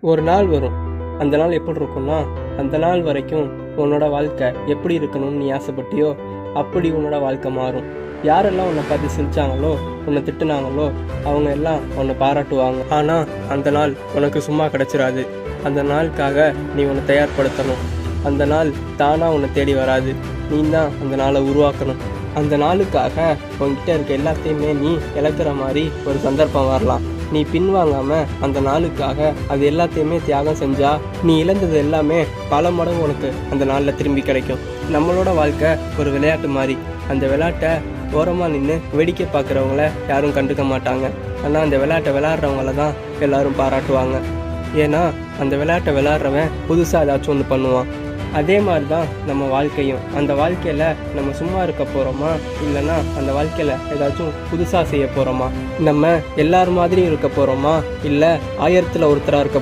ஒரு நாள் வரும். அந்த நாள் எப்படி இருக்கும்னா, அந்த நாள் வரைக்கும் உன்னோட வாழ்க்கை எப்படி இருக்கணும்னு நீ ஆசைப்பட்டியோ அப்படி உன்னோட வாழ்க்கை மாறும். யாரெல்லாம் உன்னை பார்த்து சிரிச்சாங்களோ, உன்னை திட்டுனாங்களோ, அவங்க எல்லாம் உன்னை பாராட்டுவாங்க. ஆனால் அந்த நாள் உனக்கு சும்மா கிடச்சிடாது. அந்த நாளுக்காக நீ உன்னை தயார்படுத்தணும். அந்த நாள் தானாக உன்னை தேடி வராது. நீ தான் அந்த நாளை உருவாக்கணும். அந்த நாளுக்காக உன்கிட்ட இருக்க எல்லாத்தையுமே நீ இழக்கிற மாதிரி ஒரு சந்தர்ப்பம் வரலாம். நீ பின்வாங்காமல் அந்த நாளுக்காக அது எல்லாத்தையுமே தியாகம் செஞ்சா நீ இழந்தது எல்லாமே பல மடங்கு உனக்கு அந்த நாளில் திரும்பி கிடைக்கும். நம்மளோட வாழ்க்கை ஒரு விளையாட்டு மாதிரி. அந்த விளையாட்டை ஓரமாக நின்று வேடிக்கை பார்க்குறவங்கள யாரும் கண்டுக்க மாட்டாங்க. ஆனால் அந்த விளையாட்டை விளையாடுறவங்கள தான் எல்லாரும் பாராட்டுவாங்க. ஏன்னா அந்த விளையாட்டை விளையாடுறவன் புதுசாக ஏதாச்சும் ஒன்று பண்ணுவான். அதே மாதிரி தான் நம்ம வாழ்க்கையும். அந்த வாழ்க்கையில் நம்ம சும்மா இருக்க போகிறோமா, இல்லைன்னா அந்த வாழ்க்கையில் ஏதாச்சும் புதுசாக செய்ய போகிறோமா, நம்ம எல்லார் மாதிரியும் இருக்க போகிறோமா, இல்லை 1000ல் ஒருத்தராக இருக்க